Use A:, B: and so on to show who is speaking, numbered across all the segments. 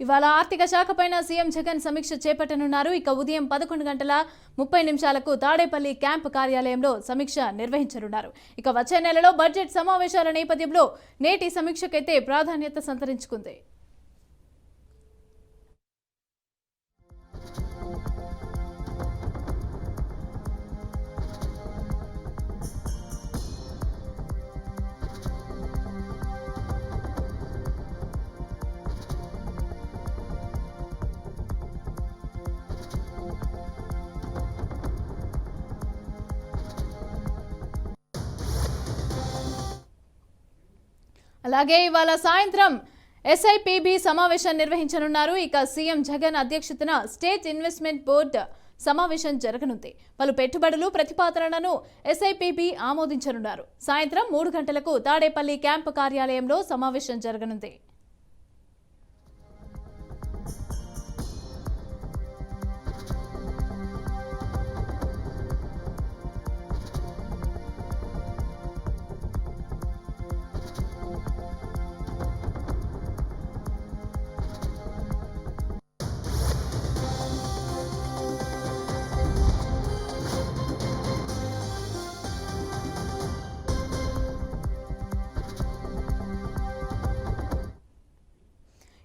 A: ఇవాళ ఆర్థిక శాఖ పైన సీఎం జగన్ సమీక్ష చేపట్టనున్నారు. ఇక ఉదయం 11:30 తాడేపల్లి క్యాంప్ కార్యాలయంలో సమీక్ష నిర్వహించనున్నారు. ఇక వచ్చే నెలలో బడ్జెట్ సమావేశాల నేపథ్యంలో నేటి సమీక్షకైతే ప్రాధాన్యత సంతరించుకుంది. అలాగే ఇవాళ సాయంత్రం ఎస్ఐపిబి సమావేశం నిర్వహించనున్నారు. ఇక సీఎం జగన్ అధ్యక్షతన స్టేట్ ఇన్వెస్ట్మెంట్ బోర్డు సమావేశం జరగనుంది. పలు పెట్టుబడులు ప్రతిపాదనలను ఎస్ఐపిబి ఆమోదించనున్నారు. సాయంత్రం 3 గంటలకు తాడేపల్లి క్యాంపు కార్యాలయంలో సమావేశం జరగనుంది.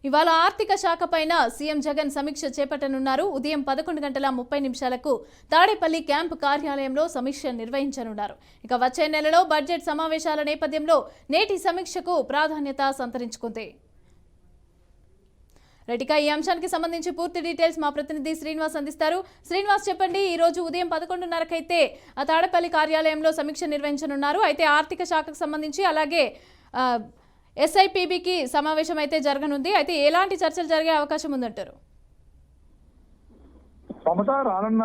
A: ఇవాళ ఆర్థిక శాఖ పైన సీఎం జగన్ సమీక్ష చేపట్టనున్నారు. ఉదయం 11:30 తాడేపల్లి క్యాంపు కార్యాలయంలో సమీక్ష నిర్వహించనున్నారు. ఇక వచ్చే నెలలో బడ్జెట్ సమావేశాల నేపథ్యంలో నేటి సమీక్షకు ప్రాధాన్యత సంతరించుకుంది. రెటికా ఈ అంశానికి సంబంధించి పూర్తి డీటెయిల్స్ మా ప్రతినిధి శ్రీనివాస్ అందిస్తారు. శ్రీనివాస్, చెప్పండి. ఈ రోజు ఉదయం 11:30కి అయితే తాడేపల్లి కార్యాలయంలో సమీక్ష నిర్వహించనున్నారు. అయితే ఆర్థిక శాఖకు సంబంధించి అలాగే ఎస్ఐపిబికి సమావేశం అయితే జరగనుంది. అయితే ఎలాంటి చర్చలు జరిగే అవకాశం ఉందంటారు?
B: మమత రానున్న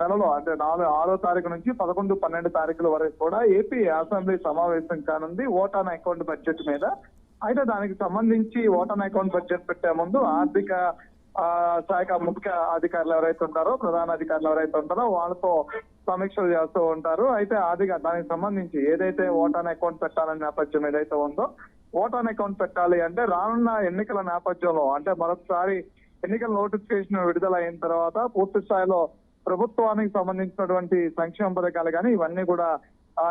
B: నెలలో అంటే 6వ తారీఖు నుంచి 11, 12 తారీఖుల వరకు కూడా ఏపీ అసెంబ్లీ సమావేశం కానుంది ఓట్ ఆన్ అకౌంట్ బడ్జెట్ మీద. అయితే దానికి సంబంధించి ఓట్ ఆన్ అకౌంట్ బడ్జెట్ పెట్టే ముందు ఆర్థిక శాఖ ముఖ్య అధికారులు ఎవరైతే ఉంటారో, ప్రధాన అధికారులు ఎవరైతే ఉంటారో వాళ్ళతో సమీక్షలు చేస్తూ ఉంటారు. అయితే దానికి సంబంధించి ఏదైతే ఓట్ ఆన్ అకౌంట్ పెట్టాలనే నేపథ్యం ఏదైతే ఉందో, ఓట్ ఆన్ అకౌంట్ పెట్టాలి అంటే రానున్న ఎన్నికల నేపథ్యంలో అంటే మరొకసారి ఎన్నికల నోటిఫికేషన్ విడుదల అయిన తర్వాత పూర్తి స్థాయిలో ప్రభుత్వానికి సంబంధించినటువంటి సంక్షేమ పథకాలు కానీ ఇవన్నీ కూడా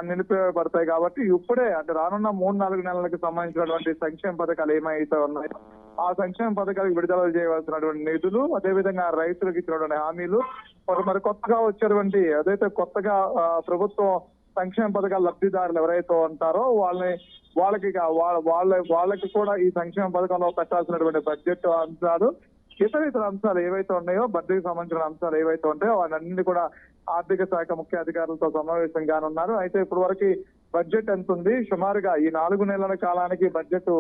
B: నిలిపివేయబడతాయి. కాబట్టి ఇప్పుడే అంటే రానున్న 3-4 నెలలకు సంబంధించినటువంటి సంక్షేమ పథకాలు ఏమైతే ఉన్నాయో ఆ సంక్షేమ పథకాలకు విడుదల చేయవలసినటువంటి నిధులు, అదేవిధంగా రైతులకు ఇచ్చినటువంటి హామీలు, మరి కొత్తగా వచ్చేటువంటి అదైతే కొత్తగా ప్రభుత్వం సంక్షేమ పథకాల లబ్ధిదారులు ఎవరైతే ఉంటారో వాళ్ళకి కూడా ఈ సంక్షేమ పథకంలో పెట్టాల్సినటువంటి బడ్జెట్ అంశాలు, ఇతర అంశాలు ఏవైతే ఉన్నాయో బడ్జెట్ సంబంధించిన అంశాలు ఏవైతే ఉంటాయో అవన్నీ కూడా ఆర్థిక శాఖ ముఖ్య అధికారులతో సమావేశం కానున్నారు. అయితే ఇప్పటి వరకు బడ్జెట్ ఎంత ఉంది, సుమారుగా ఈ 4 నెలల కాలానికి బడ్జెట్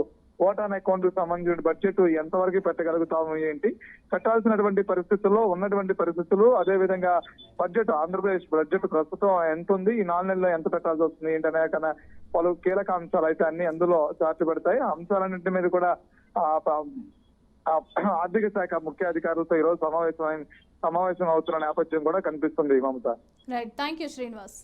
B: ఓట్ ఆన్ అకౌంట్ కు సంబంధించిన బడ్జెట్ ఎంతవరకు పెట్టగలుగుతాము, ఏంటి పెట్టాల్సినటువంటి పరిస్థితుల్లో ఉన్నటువంటి పరిస్థితులు, అదే విధంగా బడ్జెట్ ఆంధ్రప్రదేశ్ బడ్జెట్ ప్రస్తుతం ఎంత ఉంది, ఈ 4 నెలల్లో ఎంత పెట్టాల్సి వస్తుంది ఏంటనే కన్నా పలు కీలక అంశాలు అయితే అన్ని అందులో చార్చి పెడతాయి. ఆ అంశాలన్నింటి మీద కూడా ఆర్థిక శాఖ ముఖ్య అధికారులతో ఈరోజు సమావేశం అవుతున్న నేపథ్యం కూడా కనిపిస్తుంది. Mamata.
A: Right, thank you Srinivas.